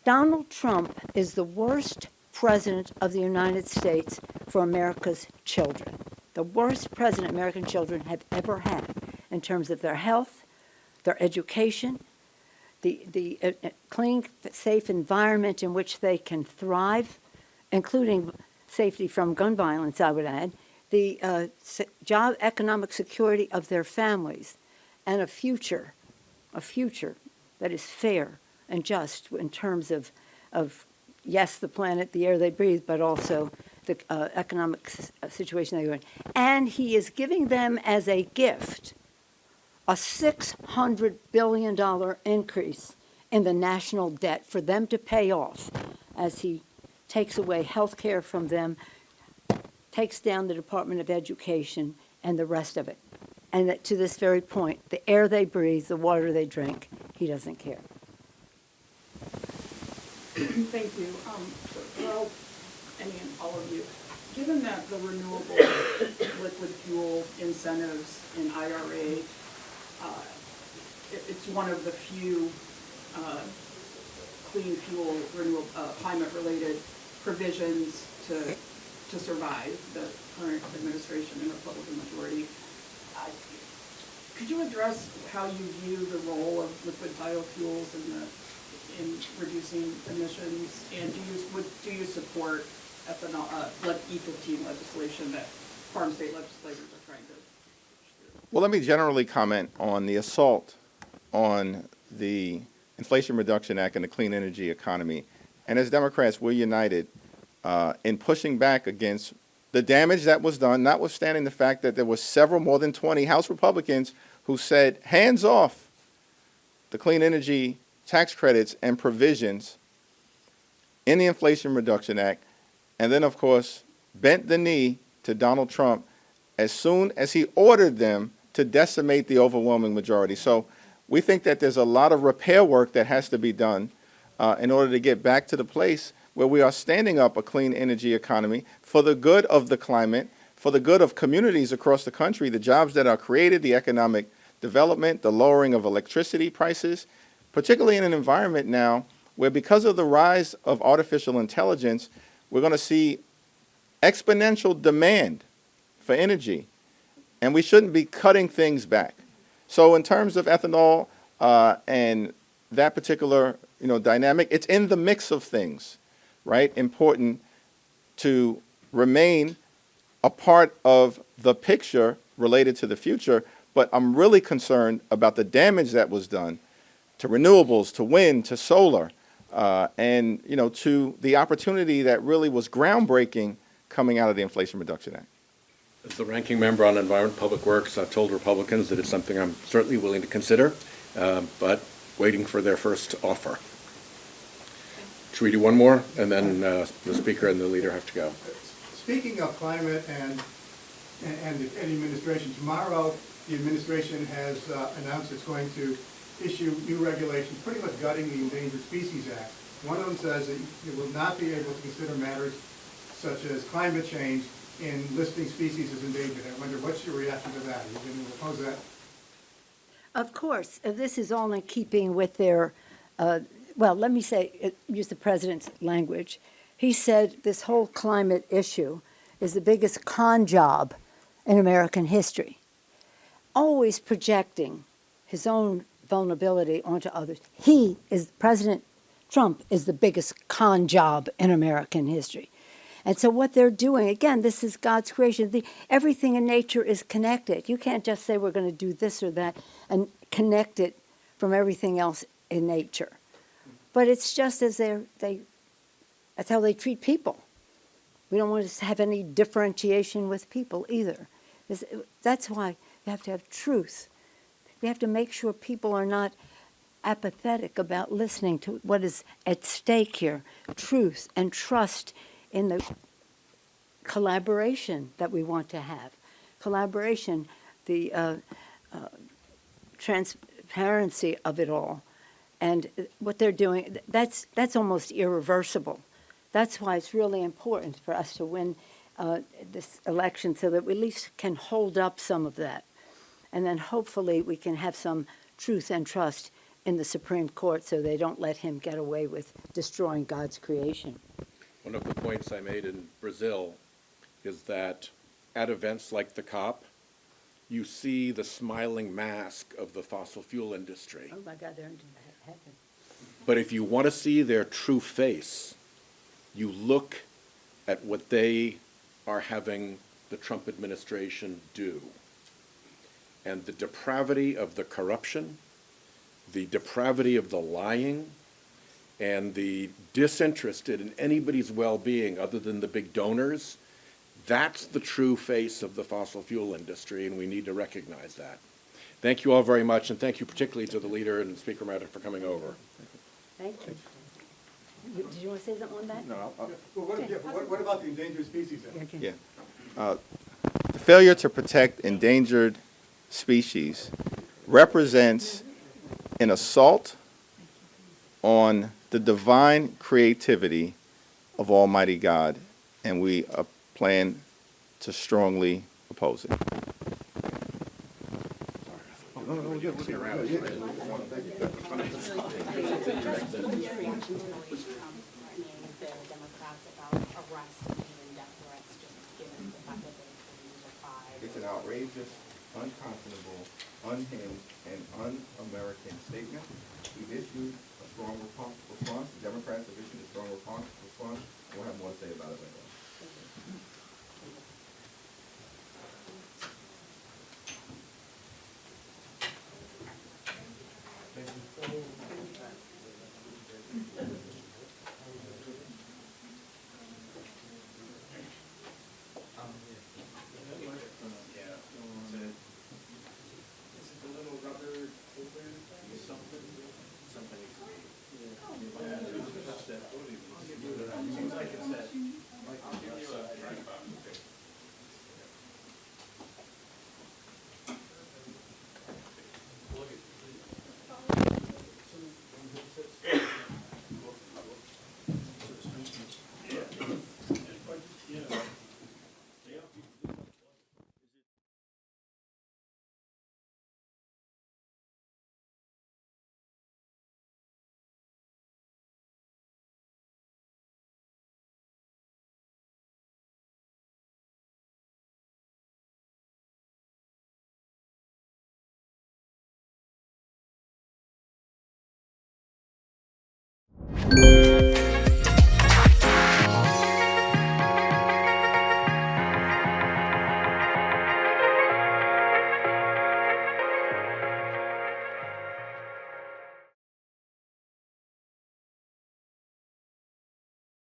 Donald Trump is the worst president of the United States for America's children. The worst president American children have ever had in terms of their health, their education, the clean, safe environment in which they can thrive, including safety from gun violence, I would add, the job, economic security of their families, and a future that is fair and just in terms of yes, the planet, the air they breathe, but also the economic situation they are in. And he is giving them as a gift a $600 billion increase in the national debt for them to pay off as he takes away health care from them, takes down the Department of Education and the rest of it. And that to this very point, the air they breathe, the water they drink, he doesn't care. Thank you. Well, and all of you, given that the renewable liquid fuel incentives in IRA, it's one of the few clean fuel, renewable, climate-related provisions to survive the current administration and Republican majority. Could you address how you view the role of liquid biofuels in reducing emissions, and do you support ethanol, like E15 legislation that farm state legislators are trying to? Well, let me generally comment on the assault on the Inflation Reduction Act and the clean energy economy. And as Democrats, we're united in pushing back against the damage that was done, notwithstanding the fact that there were several, more than 20 House Republicans who said, hands off the clean energy tax credits and provisions in the Inflation Reduction Act, and then, of course, bent the knee to Donald Trump as soon as he ordered them to decimate the overwhelming majority. So we think that there's a lot of repair work that has to be done in order to get back to the place where we are standing up a clean energy economy for the good of the climate, for the good of communities across the country, the jobs that are created, the economic development, the lowering of electricity prices, particularly in an environment now where, because of the rise of artificial intelligence, we're going to see exponential demand for energy, and we shouldn't be cutting things back. So in terms of ethanol and that particular dynamic, it's in the mix of things, right? Important to remain a part of the picture related to the future, but I'm really concerned about the damage that was done to renewables, to wind, to solar, and to the opportunity that really was groundbreaking coming out of the Inflation Reduction Act. As the ranking member on Environment Public Works, I've told Republicans that it's something I'm certainly willing to consider, but waiting for their first offer. Should we do one more, and then the Speaker and the Leader have to go? Speaking of climate and the administration, tomorrow the administration has announced it's going to issue new regulations, pretty much gutting the Endangered Species Act. One of them says that you will not be able to consider matters such as climate change in listing species as endangered. I wonder, what's your reaction to that? Are you going to oppose that? Of course, this is all in keeping with their, well, let me say, use the president's language. He said this whole climate issue is the biggest con job in American history, always projecting his own vulnerability onto others. President Trump is the biggest con job in American history. And so what they're doing, again, this is God's creation. Everything in nature is connected. You can't just say we're going to do this or that and connect it from everything else in nature. But it's just as that's how they treat people. We don't want to have any differentiation with people either. That's why you have to have truth. We have to make sure people are not apathetic about listening to what is at stake here. Truth and trust in the collaboration that we want to have. Collaboration, the transparency of it all. And what they're doing, that's almost irreversible. That's why it's really important for us to win this election so that we at least can hold up some of that. And then hopefully we can have some truth and trust in the Supreme Court so they don't let him get away with destroying God's creation. One of the points I made in Brazil is that at events like the COP, you see the smiling mask of the fossil fuel industry. Oh my God, they're in heaven. But if you want to see their true face, you look at what they are having the Trump administration do. And the depravity of the corruption, the depravity of the lying, and the disinterested in anybody's well-being other than the big donors, that's the true face of the fossil fuel industry, and we need to recognize that. Thank you all very much, and thank you particularly to the leader and Speaker Maddox for coming over. Thank you. Did you want to say something on that? No, Well, what about the Endangered Species Act? Okay. yeah. The failure to protect endangered species represents an assault on the divine creativity of Almighty God, and we plan to strongly oppose it. The Democrats about arrest and even death threats, just given the fact that they justified. It's an outrageous, unconscionable, unhinged, and un-American statement. We've issued a strong response. The Democrats have issued a strong response. We'll have more to say about it later.